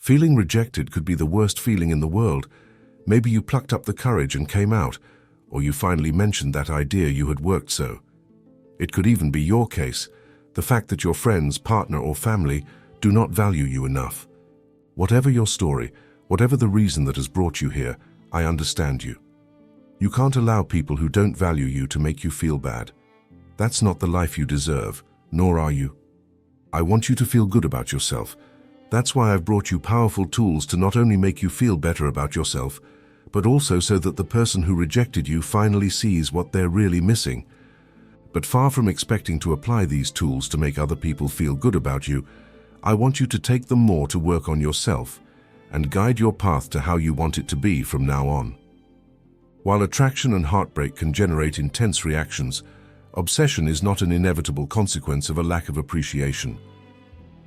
Feeling rejected could be the worst feeling in the world. Maybe you plucked up the courage and came out, or you finally mentioned that idea you had worked so. It could even be your case, the fact that your friends, partner, or family do not value you enough. Whatever your story, whatever the reason that has brought you here, I understand you. You can't allow people who don't value you to make you feel bad. That's not the life you deserve, nor are you. I want you to feel good about yourself. That's why I've brought you powerful tools to not only make you feel better about yourself, but also so that the person who rejected you finally sees what they're really missing. But far from expecting to apply these tools to make other people feel good about you, I want you to take them more to work on yourself and guide your path to how you want it to be from now on. While attraction and heartbreak can generate intense reactions, obsession is not an inevitable consequence of a lack of appreciation.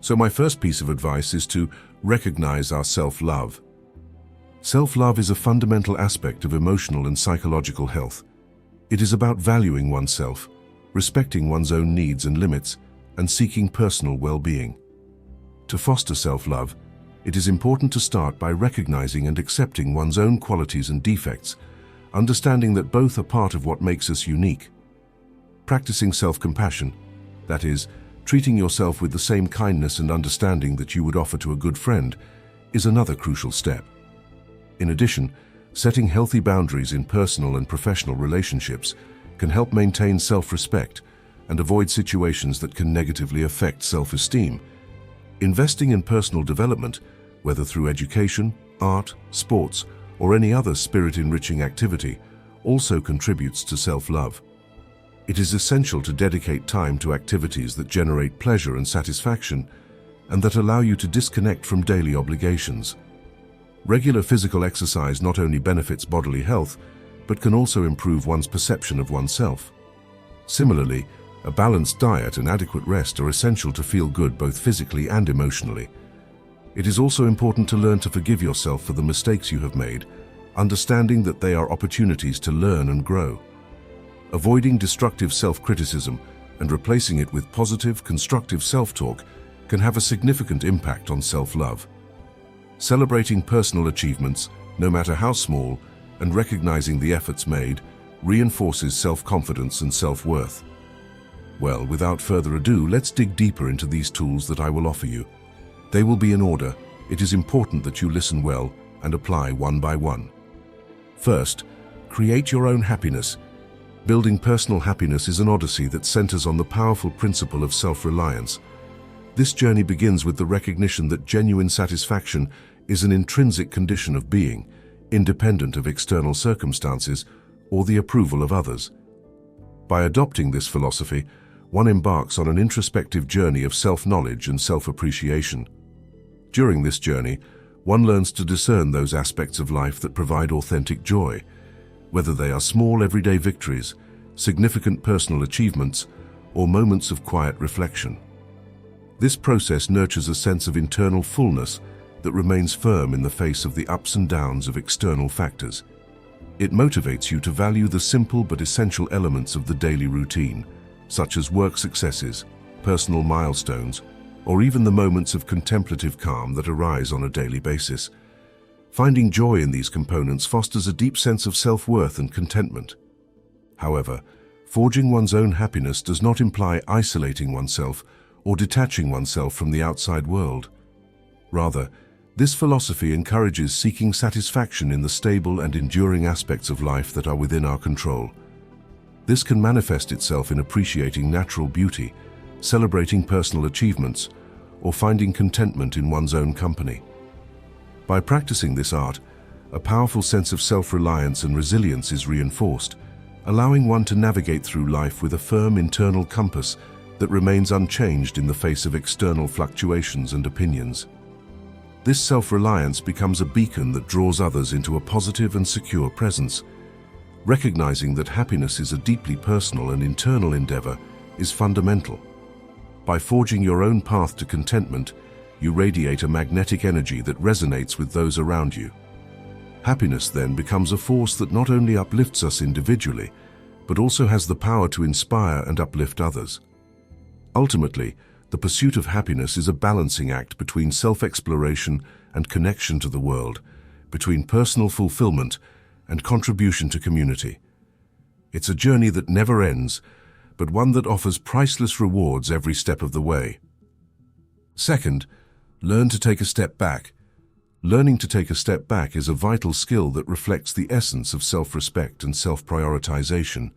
So my first piece of advice is to recognize our self-love. Self-love is a fundamental aspect of emotional and psychological health. It is about valuing oneself, respecting one's own needs and limits, and seeking personal well-being. To foster self-love, it is important to start by recognizing and accepting one's own qualities and defects, understanding that both are part of what makes us unique. Practicing self-compassion, that is, treating yourself with the same kindness and understanding that you would offer to a good friend, is another crucial step. In addition, setting healthy boundaries in personal and professional relationships can help maintain self-respect and avoid situations that can negatively affect self-esteem. Investing in personal development, whether through education, art, sports, or any other spirit-enriching activity, also contributes to self-love. It is essential to dedicate time to activities that generate pleasure and satisfaction and that allow you to disconnect from daily obligations. Regular physical exercise not only benefits bodily health, but can also improve one's perception of oneself. Similarly, a balanced diet and adequate rest are essential to feel good both physically and emotionally. It is also important to learn to forgive yourself for the mistakes you have made, understanding that they are opportunities to learn and grow. Avoiding destructive self-criticism and replacing it with positive, constructive self-talk can have a significant impact on self-love. Celebrating personal achievements, no matter how small, and recognizing the efforts made reinforces self-confidence and self-worth. Well, without further ado, let's dig deeper into these tools that I will offer you. They will be in order. It is important that you listen well and apply one by one. First, create your own happiness. Building personal happiness is an odyssey that centers on the powerful principle of self-reliance. This journey begins with the recognition that genuine satisfaction is an intrinsic condition of being, independent of external circumstances or the approval of others. By adopting this philosophy, one embarks on an introspective journey of self-knowledge and self-appreciation. During this journey, one learns to discern those aspects of life that provide authentic joy, whether they are small everyday victories, significant personal achievements, or moments of quiet reflection. This process nurtures a sense of internal fullness that remains firm in the face of the ups and downs of external factors. It motivates you to value the simple but essential elements of the daily routine, such as work successes, personal milestones, or even the moments of contemplative calm that arise on a daily basis. Finding joy in these components fosters a deep sense of self-worth and contentment. However, forging one's own happiness does not imply isolating oneself or detaching oneself from the outside world. Rather, this philosophy encourages seeking satisfaction in the stable and enduring aspects of life that are within our control. This can manifest itself in appreciating natural beauty, celebrating personal achievements, or finding contentment in one's own company. By practicing this art, a powerful sense of self-reliance and resilience is reinforced, allowing one to navigate through life with a firm internal compass that remains unchanged in the face of external fluctuations and opinions. This self-reliance becomes a beacon that draws others into a positive and secure presence. Recognizing that happiness is a deeply personal and internal endeavor is fundamental. By forging your own path to contentment, you radiate a magnetic energy that resonates with those around you. Happiness then becomes a force that not only uplifts us individually, but also has the power to inspire and uplift others. Ultimately, the pursuit of happiness is a balancing act between self-exploration and connection to the world, between personal fulfillment and contribution to community. It's a journey that never ends, but one that offers priceless rewards every step of the way. Second, learn to take a step back. Learning to take a step back is a vital skill that reflects the essence of self-respect and self-prioritization.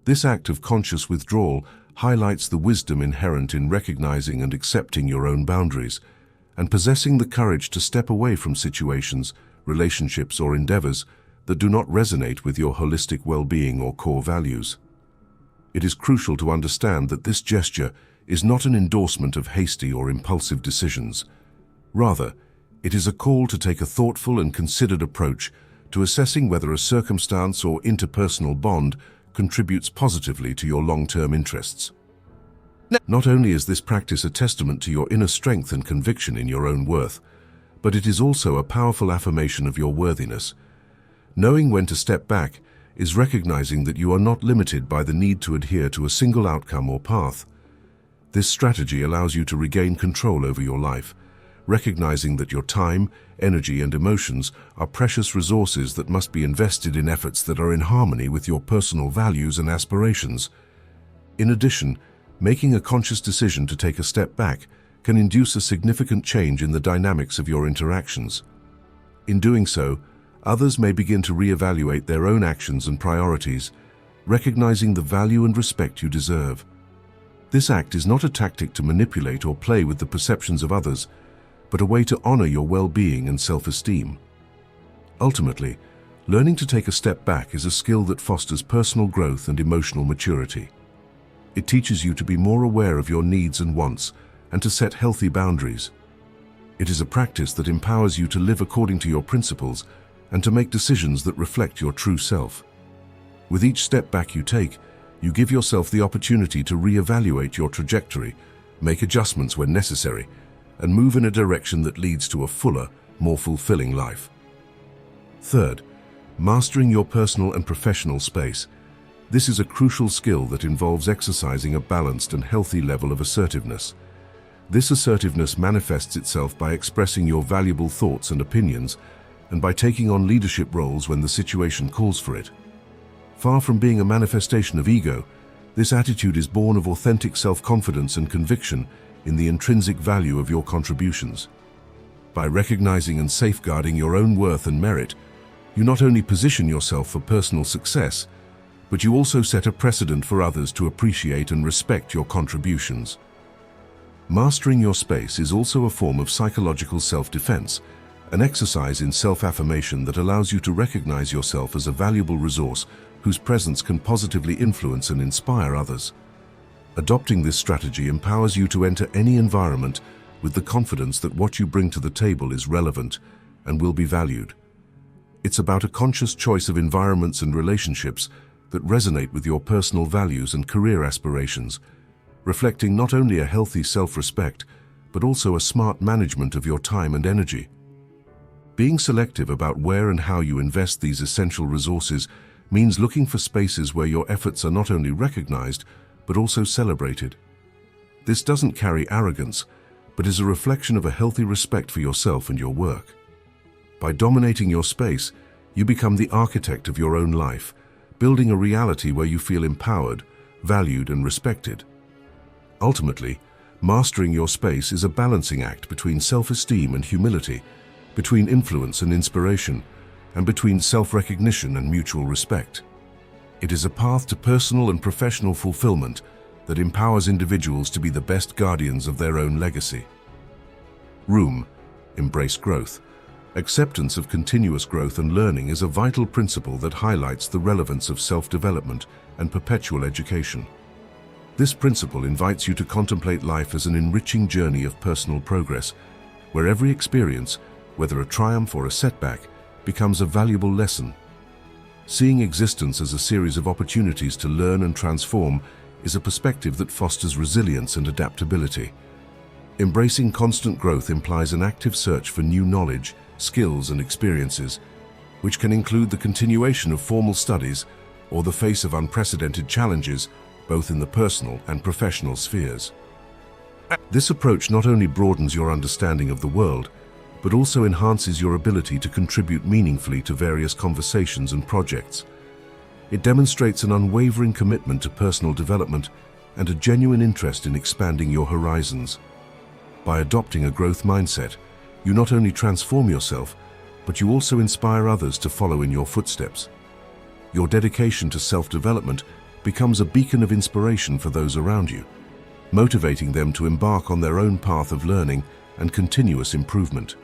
This act of conscious withdrawal highlights the wisdom inherent in recognizing and accepting your own boundaries, and possessing the courage to step away from situations, relationships, or endeavors that do not resonate with your holistic well-being or core values. It is crucial to understand that this gesture is not an endorsement of hasty or impulsive decisions. Rather, it is a call to take a thoughtful and considered approach to assessing whether a circumstance or interpersonal bond contributes positively to your long-term interests. Not only is this practice a testament to your inner strength and conviction in your own worth, but it is also a powerful affirmation of your worthiness. Knowing when to step back is recognizing that you are not limited by the need to adhere to a single outcome or path. This strategy allows you to regain control over your life, recognizing that your time, energy, and emotions are precious resources that must be invested in efforts that are in harmony with your personal values and aspirations. In addition, making a conscious decision to take a step back can induce a significant change in the dynamics of your interactions. In doing so, others may begin to reevaluate their own actions and priorities, recognizing the value and respect you deserve. This act is not a tactic to manipulate or play with the perceptions of others, but a way to honor your well-being and self-esteem. Ultimately, learning to take a step back is a skill that fosters personal growth and emotional maturity. It teaches you to be more aware of your needs and wants, and to set healthy boundaries. It is a practice that empowers you to live according to your principles and to make decisions that reflect your true self. With each step back you take, you give yourself the opportunity to reevaluate your trajectory, make adjustments when necessary, and move in a direction that leads to a fuller, more fulfilling life. Third, mastering your personal and professional space. This is a crucial skill that involves exercising a balanced and healthy level of assertiveness. This assertiveness manifests itself by expressing your valuable thoughts and opinions, and by taking on leadership roles when the situation calls for it. Far from being a manifestation of ego, this attitude is born of authentic self-confidence and conviction in the intrinsic value of your contributions. By recognizing and safeguarding your own worth and merit, you not only position yourself for personal success, but you also set a precedent for others to appreciate and respect your contributions. Mastering your space is also a form of psychological self-defense, an exercise in self-affirmation that allows you to recognize yourself as a valuable resource whose presence can positively influence and inspire others. Adopting this strategy empowers you to enter any environment with the confidence that what you bring to the table is relevant and will be valued. It's about a conscious choice of environments and relationships that resonate with your personal values and career aspirations, reflecting not only a healthy self-respect, but also a smart management of your time and energy. Being selective about where and how you invest these essential resources means looking for spaces where your efforts are not only recognized, but also celebrated. This doesn't carry arrogance, but is a reflection of a healthy respect for yourself and your work. By dominating your space, you become the architect of your own life, building a reality where you feel empowered, valued, and respected. Ultimately, mastering your space is a balancing act between self-esteem and humility, between influence and inspiration, and between self-recognition and mutual respect. It is a path to personal and professional fulfillment that empowers individuals to be the best guardians of their own legacy. Embrace growth. Acceptance of continuous growth and learning is a vital principle that highlights the relevance of self-development and perpetual education. This principle invites you to contemplate life as an enriching journey of personal progress, where every experience, whether a triumph or a setback, becomes a valuable lesson. Seeing existence as a series of opportunities to learn and transform is a perspective that fosters resilience and adaptability. Embracing constant growth implies an active search for new knowledge, skills, and experiences, which can include the continuation of formal studies or the face of unprecedented challenges, both in the personal and professional spheres. This approach not only broadens your understanding of the world, but also enhances your ability to contribute meaningfully to various conversations and projects. It demonstrates an unwavering commitment to personal development and a genuine interest in expanding your horizons. By adopting a growth mindset, you not only transform yourself, but you also inspire others to follow in your footsteps. Your dedication to self-development becomes a beacon of inspiration for those around you, motivating them to embark on their own path of learning and continuous improvement.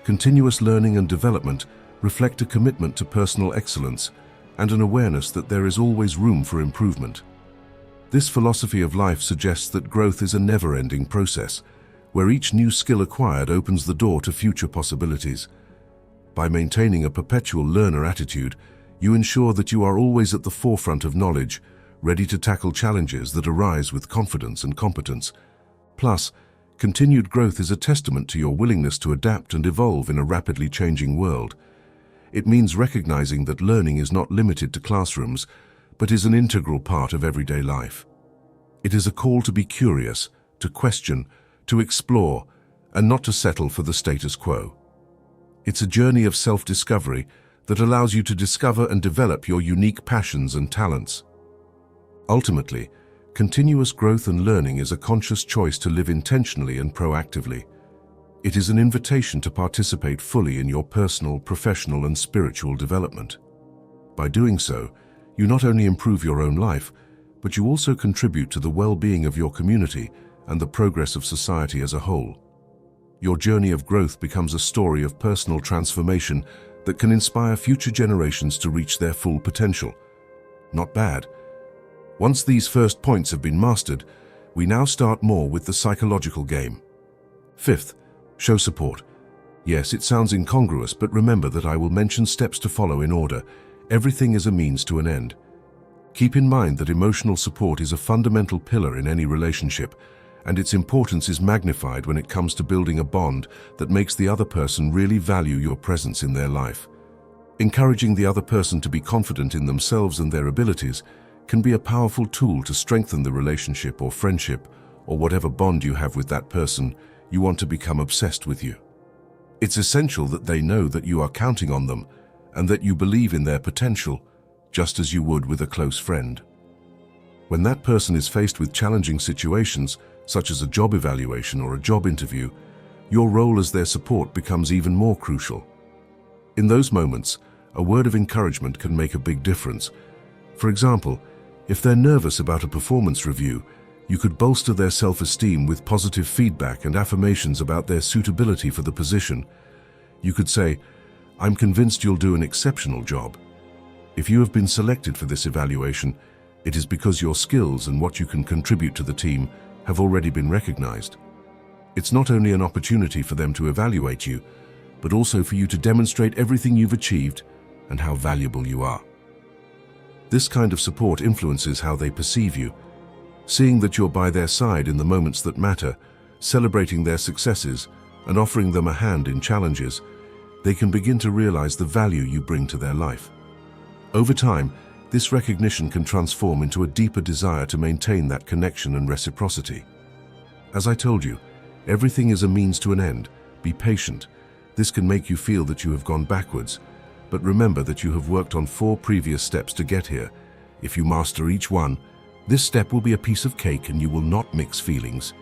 Continuous learning and development reflect a commitment to personal excellence and an awareness that there is always room for improvement. This philosophy of life suggests that growth is a never-ending process, where each new skill acquired opens the door to future possibilities. By maintaining a perpetual learner attitude, you ensure that you are always at the forefront of knowledge, ready to tackle challenges that arise with confidence and competence. Plus, continued growth is a testament to your willingness to adapt and evolve in a rapidly changing world. It means recognizing that learning is not limited to classrooms, but is an integral part of everyday life. It is a call to be curious, to question, to explore, and not to settle for the status quo. It's a journey of self-discovery that allows you to discover and develop your unique passions and talents. Ultimately, continuous growth and learning is a conscious choice to live intentionally and proactively. It is an invitation to participate fully in your personal, professional, and spiritual development. By doing so, you not only improve your own life, but you also contribute to the well-being of your community and the progress of society as a whole. Your journey of growth becomes a story of personal transformation that can inspire future generations to reach their full potential. Not bad. Once these first points have been mastered, we now start more with the psychological game. Fifth, show support. Yes, it sounds incongruous, but remember that I will mention steps to follow in order. Everything is a means to an end. Keep in mind that emotional support is a fundamental pillar in any relationship, and its importance is magnified when it comes to building a bond that makes the other person really value your presence in their life. Encouraging the other person to be confident in themselves and their abilities can be a powerful tool to strengthen the relationship or friendship or whatever bond you have with that person you want to become obsessed with you. It's essential that they know that you are counting on them and that you believe in their potential, just as you would with a close friend. When that person is faced with challenging situations, such as a job evaluation or a job interview, your role as their support becomes even more crucial. In those moments, a word of encouragement can make a big difference. For example, if they're nervous about a performance review, you could bolster their self-esteem with positive feedback and affirmations about their suitability for the position. You could say, "I'm convinced you'll do an exceptional job. If you have been selected for this evaluation, it is because your skills and what you can contribute to the team have already been recognized." It's not only an opportunity for them to evaluate you, but also for you to demonstrate everything you've achieved and how valuable you are. This kind of support influences how they perceive you. Seeing that you're by their side in the moments that matter, celebrating their successes, and offering them a hand in challenges, they can begin to realize the value you bring to their life. Over time, this recognition can transform into a deeper desire to maintain that connection and reciprocity. As I told you, everything is a means to an end. Be patient. This can make you feel that you have gone backwards, but remember that you have worked on 4 previous steps to get here. If you master each one, this step will be a piece of cake and you will not mix feelings.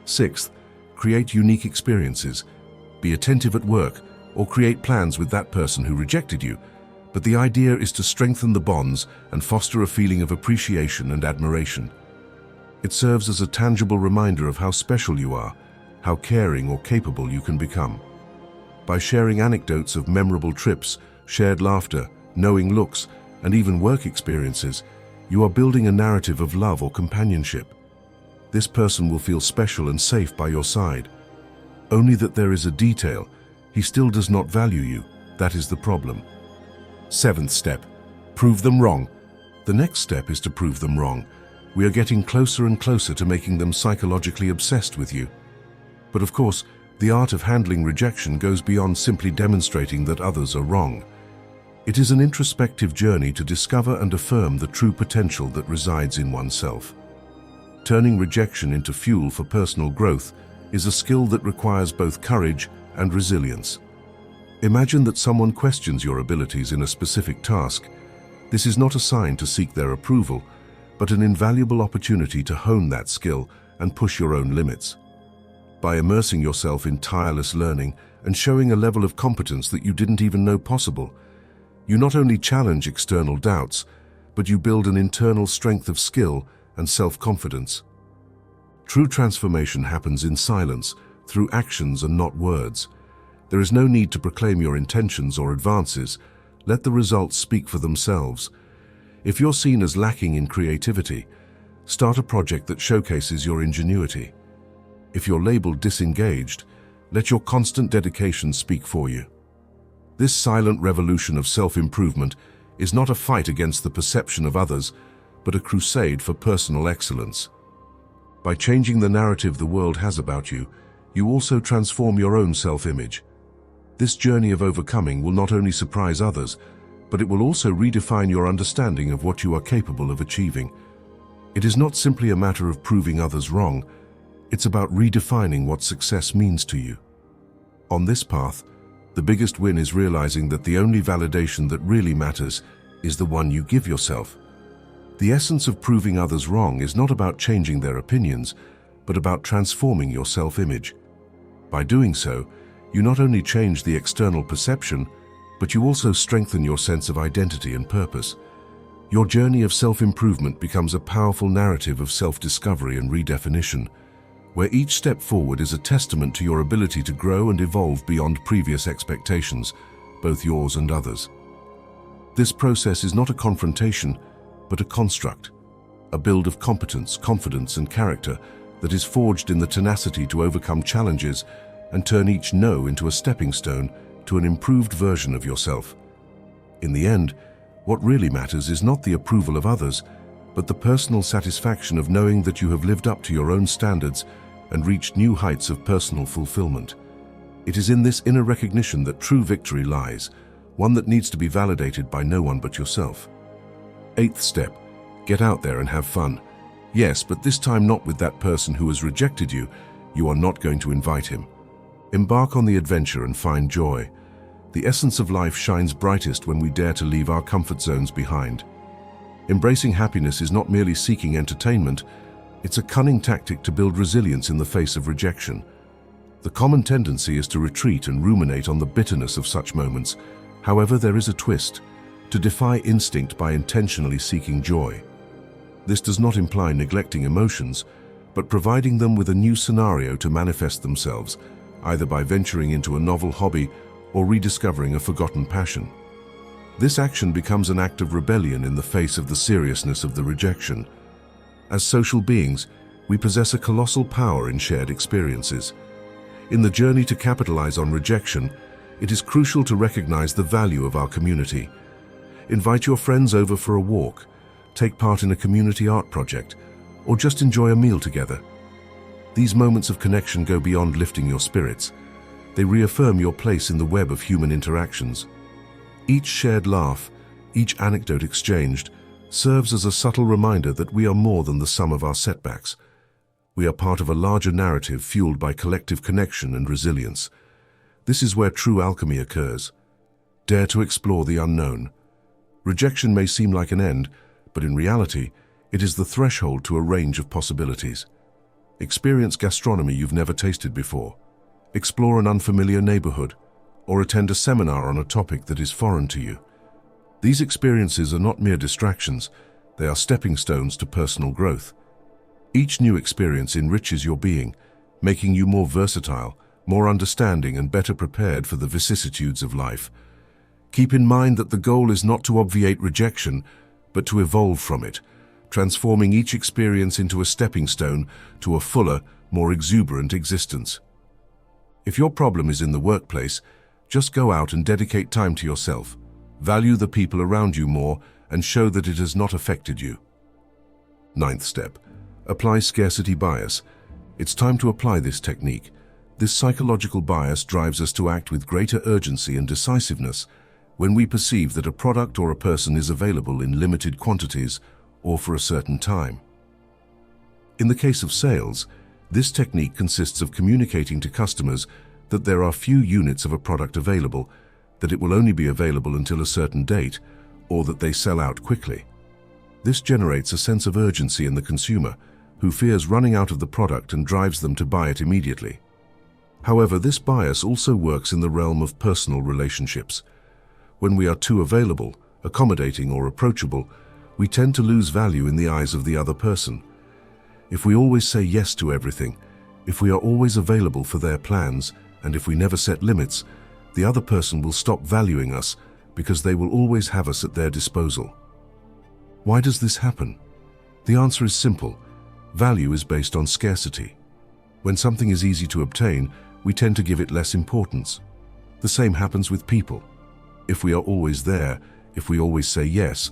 Sixth, create unique experiences. Be attentive at work or create plans with that person who rejected you, but the idea is to strengthen the bonds and foster a feeling of appreciation and admiration. It serves as a tangible reminder of how special you are, how caring or capable you can become. By sharing anecdotes of memorable trips, shared laughter, knowing looks, and even work experiences, you are building a narrative of love or companionship. This person will feel special and safe by your side. Only that there is a detail: he still does not value you. That is the problem. Seventh step, prove them wrong. The next step is to prove them wrong. We are getting closer and closer to making them psychologically obsessed with you. But of course, the art of handling rejection goes beyond simply demonstrating that others are wrong. It is an introspective journey to discover and affirm the true potential that resides in oneself. Turning rejection into fuel for personal growth is a skill that requires both courage and resilience. Imagine that someone questions your abilities in a specific task. This is not a sign to seek their approval, but an invaluable opportunity to hone that skill and push your own limits. By immersing yourself in tireless learning and showing a level of competence that you didn't even know possible, you not only challenge external doubts, but you build an internal strength of skill and self-confidence. True transformation happens in silence, through actions and not words. There is no need to proclaim your intentions or advances. Let the results speak for themselves. If you're seen as lacking in creativity, start a project that showcases your ingenuity. If you're labeled disengaged, let your constant dedication speak for you. This silent revolution of self-improvement is not a fight against the perception of others, but a crusade for personal excellence. By changing the narrative the world has about you, you also transform your own self-image. This journey of overcoming will not only surprise others, but it will also redefine your understanding of what you are capable of achieving. It is not simply a matter of proving others wrong, it's about redefining what success means to you. On this path, the biggest win is realizing that the only validation that really matters is the one you give yourself. The essence of proving others wrong is not about changing their opinions, but about transforming your self-image. By doing so, you not only change the external perception, but you also strengthen your sense of identity and purpose. Your journey of self-improvement becomes a powerful narrative of self-discovery and redefinition, where each step forward is a testament to your ability to grow and evolve beyond previous expectations, both yours and others. This process is not a confrontation, but a construct, a build of competence, confidence, and character that is forged in the tenacity to overcome challenges and turn each no into a stepping stone to an improved version of yourself. In the end, what really matters is not the approval of others, but the personal satisfaction of knowing that you have lived up to your own standards and reached new heights of personal fulfillment. It is in this inner recognition that true victory lies, one that needs to be validated by no one but yourself. 8th step, get out there and have fun. Yes, but this time not with that person who has rejected you. You are not going to invite him. Embark on the adventure and find joy. The essence of life shines brightest when we dare to leave our comfort zones behind. Embracing happiness is not merely seeking entertainment, it's a cunning tactic to build resilience in the face of rejection. The common tendency is to retreat and ruminate on the bitterness of such moments. However, there is a twist: to defy instinct by intentionally seeking joy. This does not imply neglecting emotions, but providing them with a new scenario to manifest themselves, either by venturing into a novel hobby or rediscovering a forgotten passion. This action becomes an act of rebellion in the face of the seriousness of the rejection. As social beings, we possess a colossal power in shared experiences. In the journey to capitalize on rejection, it is crucial to recognize the value of our community. Invite your friends over for a walk, take part in a community art project, or just enjoy a meal together. These moments of connection go beyond lifting your spirits. They reaffirm your place in the web of human interactions. Each shared laugh, each anecdote exchanged, serves as a subtle reminder that we are more than the sum of our setbacks. We are part of a larger narrative fueled by collective connection and resilience. This is where true alchemy occurs. Dare to explore the unknown. Rejection may seem like an end, but in reality, it is the threshold to a range of possibilities. Experience gastronomy you've never tasted before. Explore an unfamiliar neighborhood, or attend a seminar on a topic that is foreign to you. These experiences are not mere distractions, they are stepping stones to personal growth. Each new experience enriches your being, making you more versatile, more understanding, and better prepared for the vicissitudes of life. Keep in mind that the goal is not to obviate rejection, but to evolve from it, transforming each experience into a stepping stone to a fuller, more exuberant existence. If your problem is in the workplace, just go out and dedicate time to yourself. Value the people around you more and show that it has not affected you. 9th step, apply scarcity bias. It's time to apply this technique. This psychological bias drives us to act with greater urgency and decisiveness when we perceive that a product or a person is available in limited quantities or for a certain time. In the case of sales, this technique consists of communicating to customers that there are few units of a product available, that it will only be available until a certain date, or that they sell out quickly. This generates a sense of urgency in the consumer, who fears running out of the product and drives them to buy it immediately. However, this bias also works in the realm of personal relationships. When we are too available, accommodating, or approachable, we tend to lose value in the eyes of the other person. If we always say yes to everything, if we are always available for their plans, and if we never set limits, the other person will stop valuing us because they will always have us at their disposal. Why does this happen? The answer is simple. Value is based on scarcity. When something is easy to obtain, we tend to give it less importance. The same happens with people. If we are always there, if we always say yes,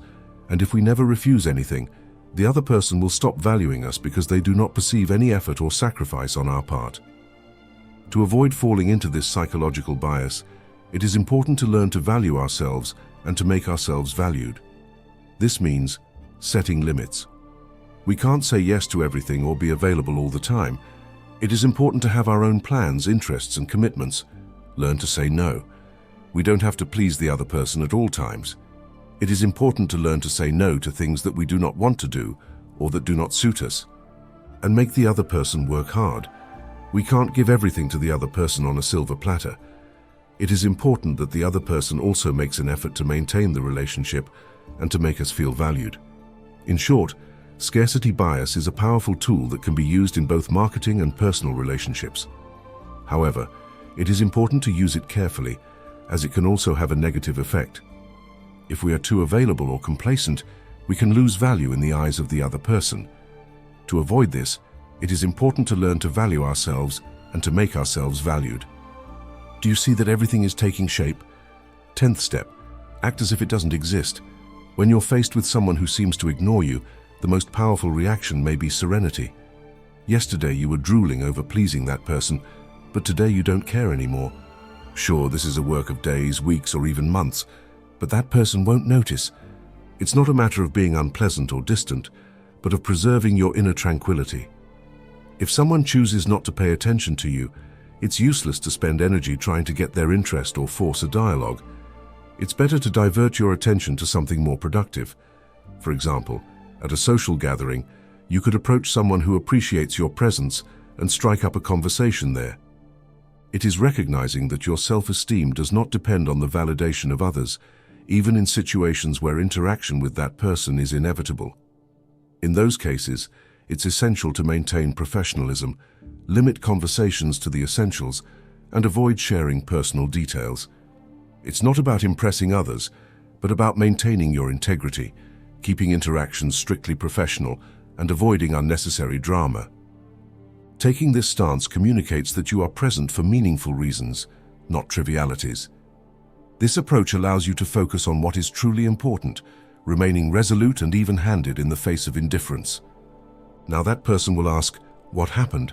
and if we never refuse anything, the other person will stop valuing us because they do not perceive any effort or sacrifice on our part. To avoid falling into this psychological bias, it is important to learn to value ourselves and to make ourselves valued. This means setting limits. We can't say yes to everything or be available all the time. It is important to have our own plans, interests, and commitments. Learn to say no. We don't have to please the other person at all times. It is important to learn to say no to things that we do not want to do or that do not suit us, and make the other person work hard. We can't give everything to the other person on a silver platter. It is important that the other person also makes an effort to maintain the relationship and to make us feel valued. In short, scarcity bias is a powerful tool that can be used in both marketing and personal relationships. However, it is important to use it carefully, as it can also have a negative effect. If we are too available or complacent, we can lose value in the eyes of the other person. To avoid this, it is important to learn to value ourselves and to make ourselves valued. Do you see that everything is taking shape? 10th step, act as if it doesn't exist. When you're faced with someone who seems to ignore you, the most powerful reaction may be serenity. Yesterday you were drooling over pleasing that person, but today you don't care anymore. Sure, this is a work of days, weeks, or even months, but that person won't notice. It's not a matter of being unpleasant or distant, but of preserving your inner tranquility. If someone chooses not to pay attention to you, it's useless to spend energy trying to get their interest or force a dialogue. It's better to divert your attention to something more productive. For example, at a social gathering, you could approach someone who appreciates your presence and strike up a conversation there. It is recognizing that your self-esteem does not depend on the validation of others, even in situations where interaction with that person is inevitable. In those cases, it's essential to maintain professionalism, limit conversations to the essentials, and avoid sharing personal details. It's not about impressing others, but about maintaining your integrity, keeping interactions strictly professional, and avoiding unnecessary drama. Taking this stance communicates that you are present for meaningful reasons, not trivialities. This approach allows you to focus on what is truly important, remaining resolute and even-handed in the face of indifference. Now that person will ask, "What happened?"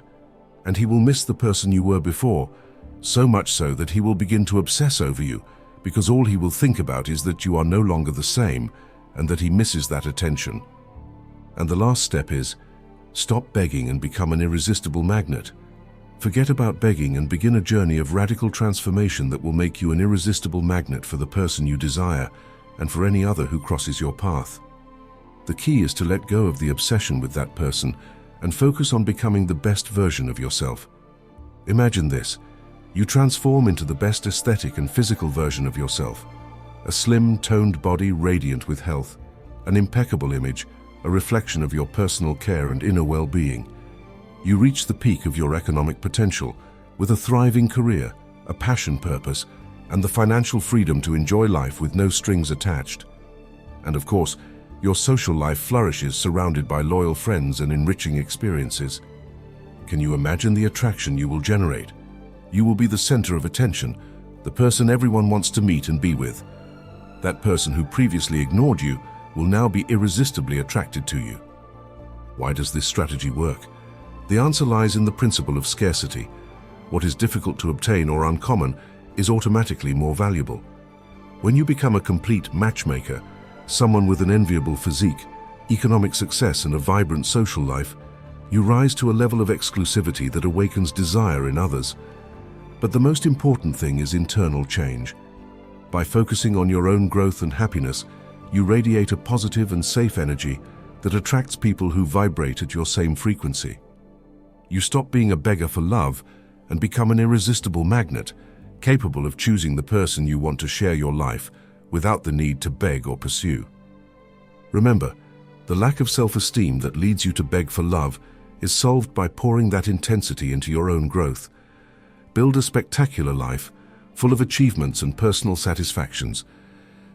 And he will miss the person you were before, so much so that he will begin to obsess over you, because all he will think about is that you are no longer the same and that he misses that attention. And the last step is, stop begging and become an irresistible magnet. Forget about begging and begin a journey of radical transformation that will make you an irresistible magnet for the person you desire and for any other who crosses your path. The key is to let go of the obsession with that person and focus on becoming the best version of yourself. Imagine this. You transform into the best aesthetic and physical version of yourself. A slim, toned body radiant with health, an impeccable image, a reflection of your personal care and inner well-being. You reach the peak of your economic potential with a thriving career, a passion purpose, and the financial freedom to enjoy life with no strings attached. And of course, your social life flourishes surrounded by loyal friends and enriching experiences. Can you imagine the attraction you will generate? You will be the center of attention, the person everyone wants to meet and be with. That person who previously ignored you will now be irresistibly attracted to you. Why does this strategy work? The answer lies in the principle of scarcity. What is difficult to obtain or uncommon is automatically more valuable. When you become a complete matchmaker, someone with an enviable physique, economic success, and a vibrant social life, you rise to a level of exclusivity that awakens desire in others. But the most important thing is internal change. By focusing on your own growth and happiness, you radiate a positive and safe energy that attracts people who vibrate at your same frequency. You stop being a beggar for love and become an irresistible magnet, capable of choosing the person you want to share your life without the need to beg or pursue. Remember, the lack of self-esteem that leads you to beg for love is solved by pouring that intensity into your own growth. Build a spectacular life, full of achievements and personal satisfactions.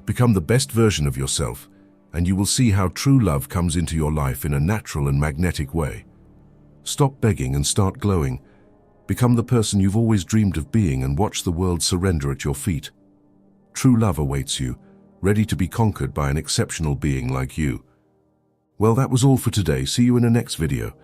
Become the best version of yourself, and you will see how true love comes into your life in a natural and magnetic way. Stop begging and start glowing. Become the person you've always dreamed of being and watch the world surrender at your feet. True love awaits you, ready to be conquered by an exceptional being like you. Well, that was all for today. See you in the next video.